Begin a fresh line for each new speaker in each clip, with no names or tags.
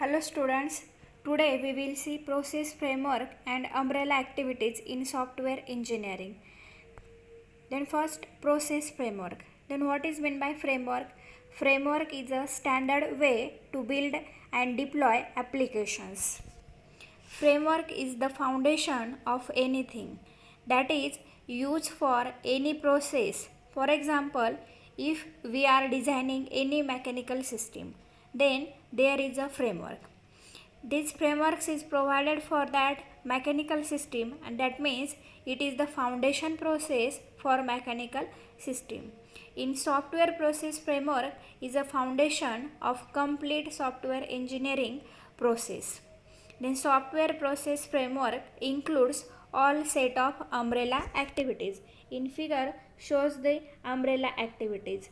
Hello students, today we will see process framework and umbrella activities in software engineering. Then first process framework. Then what is meant by framework? Framework is a standard way to build and deploy applications. Framework is the foundation of anything that is used for any process. For example, if we are designing any mechanical system, then there is a framework. This framework is provided for that mechanical system, and that means it is the foundation process for mechanical system. In software process, framework is a foundation of complete software engineering process. Then software process framework includes all set of umbrella activities. In figure shows the umbrella activities.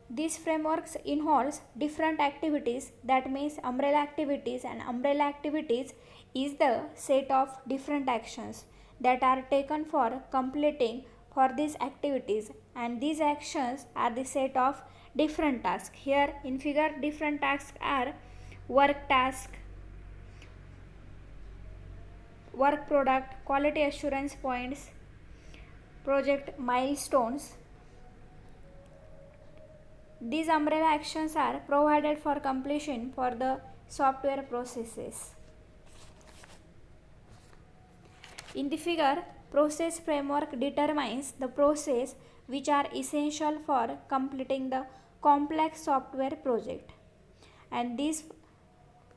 These frameworks involves different activities. That means umbrella activities, and umbrella activities is the set of different actions that are taken for completing for these activities, and these actions are the set of different tasks. Here in figure different tasks are work task, work product, quality assurance points, project milestones. These umbrella actions are provided for completion for the software processes. In the figure, process framework determines the process which are essential for completing the complex software project. And this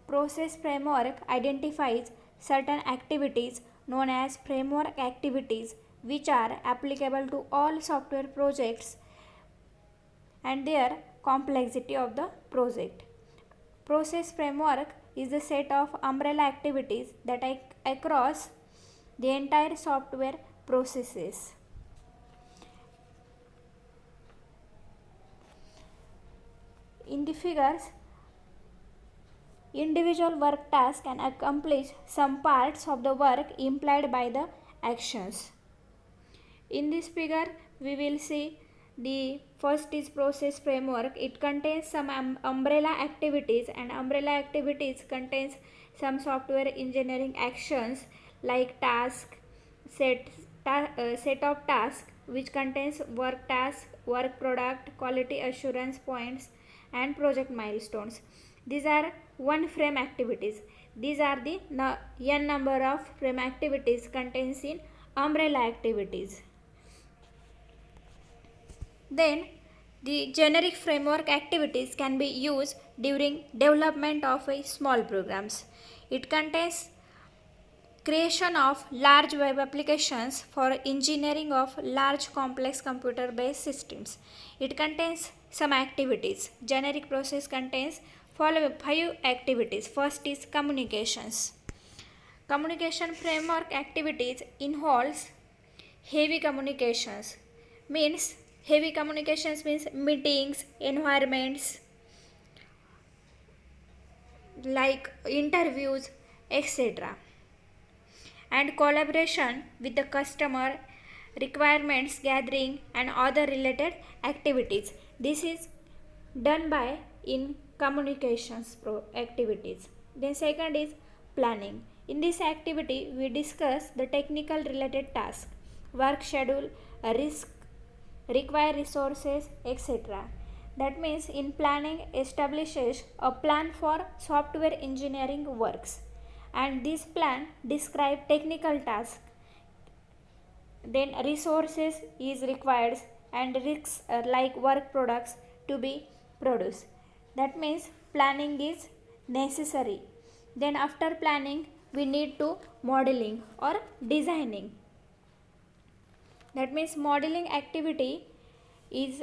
process framework identifies certain activities known as framework activities which are applicable to all software projects and their complexity of the project. Process framework is the set of umbrella activities that across the entire software processes. In the figures, individual work tasks can accomplish some parts of the work implied by the actions. In this figure, we will see the first is process framework. It contains some umbrella activities, and umbrella activities contains some software engineering actions like task, set of tasks which contains work task, work product, quality assurance points, and project milestones. These are one frame activities. These are the n number of frame activities contains in umbrella activities. Then the generic framework activities can be used during development of a small programs. It contains creation of large web applications for engineering of large complex computer based systems. It contains some activities. Generic process contains following 5 activities. First is communications. Communication framework activities involves heavy communications. Heavy communications means meetings, environments like interviews, etc. And collaboration with the customer, requirements gathering, and other related activities. This is done by in communications activities. Then second is planning. In this activity we discuss the technical related task, work schedule, risk, require resources, etc. That means in planning establishes a plan for software engineering works, and this plan describe technical tasks. Then resources is required, and risks like work products to be produced. That means planning is necessary. Then after planning we need to modeling or designing. That means modeling activity is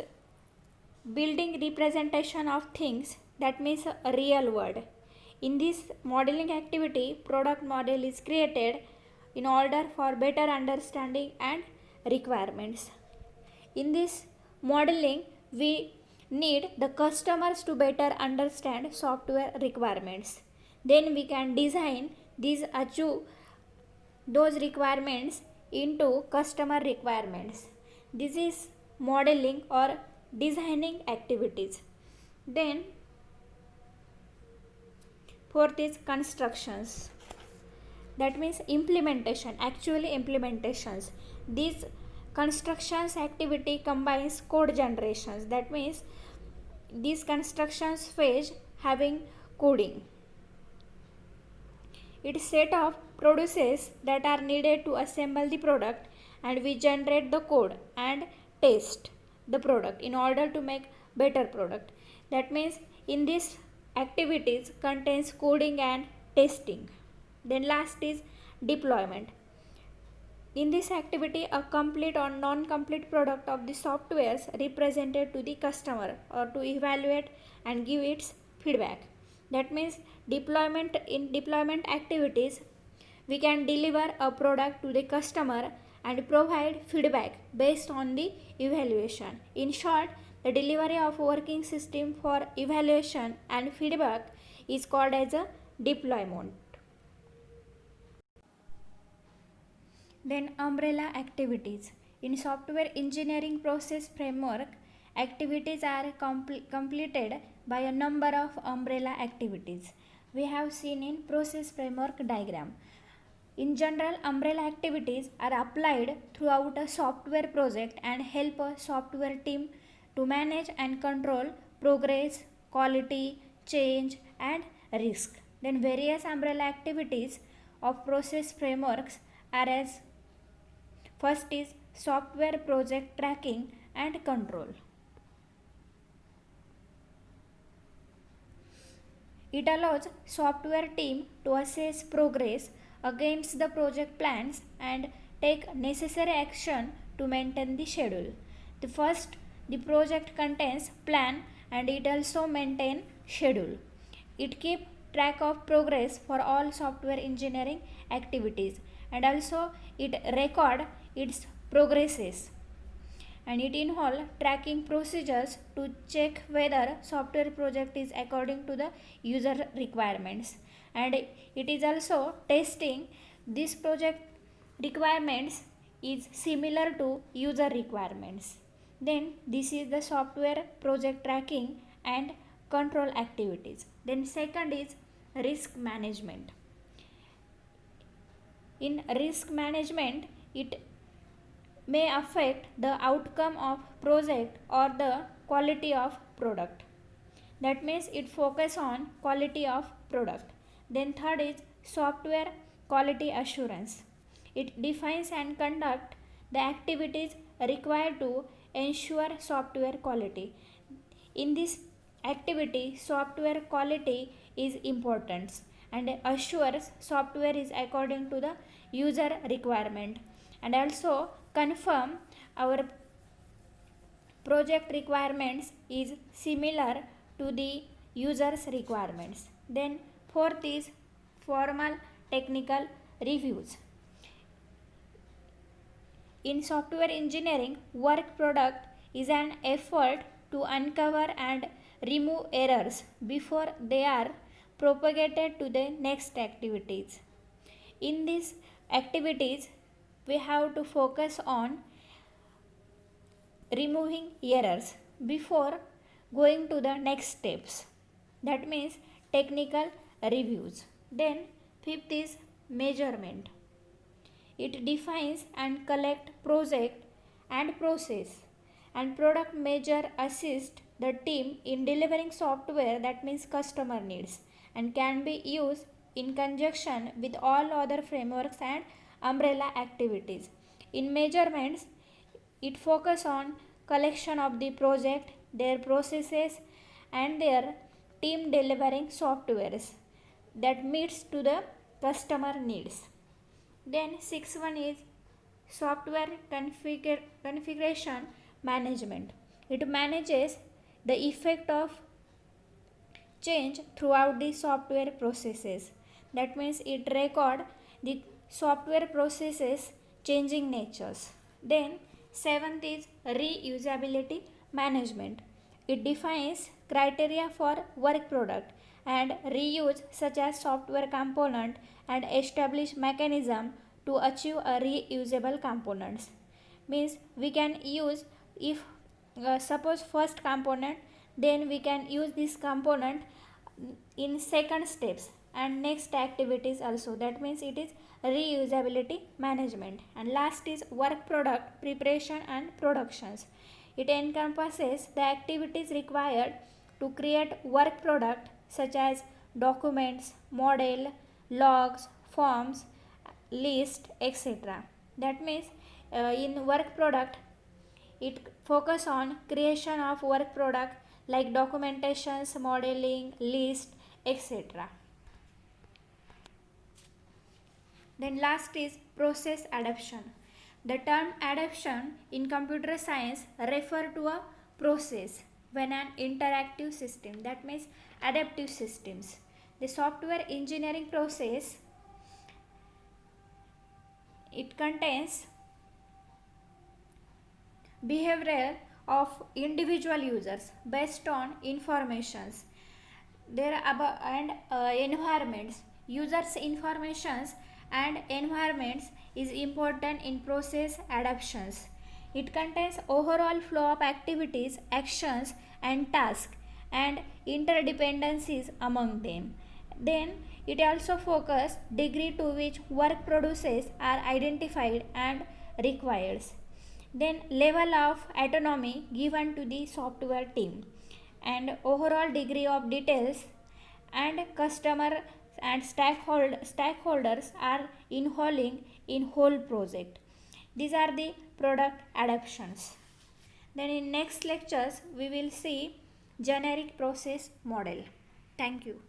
building representation of things, that means a real world. In this modeling activity, product model is created in order for better understanding and requirements. In this modeling, we need the customers to better understand software requirements. Then we can design these achieve those requirements into customer requirements. This is modeling or designing activities. Then fourth is constructions. That means implementation, actually implementations. These constructions activity combines code generations. That means these constructions phase having coding. It set of processes that are needed to assemble the product, and we generate the code and test the product in order to make better product. That means in this activities contains coding and testing. Then last is deployment. In this activity, a complete or non-complete product of the software represented to the customer or to evaluate and give its feedback. That means in deployment activities, we can deliver a product to the customer and provide feedback based on the evaluation. In short, the delivery of working system for evaluation and feedback is called as a deployment. Then umbrella activities. In software engineering process framework, activities are completed by a number of umbrella activities. We have seen in process framework diagram. In general, umbrella activities are applied throughout a software project and help a software team to manage and control progress, quality, change, and risk. Then various umbrella activities of process frameworks are as first is software project tracking and control. It allows software team to assess progress against the project plans and take necessary action to maintain the schedule. The project contains plan and it also maintain schedule. It keep track of progress for all software engineering activities and also it record its progresses, and it involves tracking procedures to check whether software project is according to the user requirements, and it is also testing this project requirements is similar to user requirements. Then this is the software project tracking and control activities. Then second is risk management. In risk management, it may affect the outcome of project or the quality of product. That means it focus on quality of product. Then third is software quality assurance. It defines and conduct the activities required to ensure software quality. In this activity, software quality is important and assures software is according to the user requirement, and also confirm our project requirements is similar to the user's requirements. Then fourth is formal technical reviews. In software engineering, work product is an effort to uncover and remove errors before they are propagated to the next activities. In these activities, we have to focus on removing errors before going to the next steps. That means technical reviews. Then fifth is measurement. It defines and collect project and process, and product measure assist the team in delivering software that means customer needs and can be used in conjunction with all other frameworks and umbrella activities. In measurements, it focus on collection of the project, their processes, and their team delivering softwares that meets to the customer needs. Then sixth one is software configuration management. It manages the effect of change throughout the software processes. That means it record the software processes changing natures. Then seventh is reusability management. It defines criteria for work product and reuse such as software component and establish mechanism to achieve a reusable components. Means we can use if suppose first component then we can use this component in second steps and next activities also. That means it is reusability management. And last is work product preparation and productions. It encompasses the activities required to create work product such as documents, model, logs, forms, list, etc. That means in work product it focus on creation of work product like documentations, modeling, list, etc. Then last is process adaptation. The term adaptation in computer science refer to a process when an interactive system, that means adaptive systems. The software engineering process, it contains behavior of individual users based on informations there about and environments. Users informations and environments is important in process adaptations. It contains overall flow of activities, actions and tasks and interdependencies among them. Then it also focuses degree to which work processes are identified and required. Then level of autonomy given to the software team and overall degree of details and customer and stakeholders are involved in whole project. These are the product adaptations. Then in next lectures we will see generic process model. Thank you.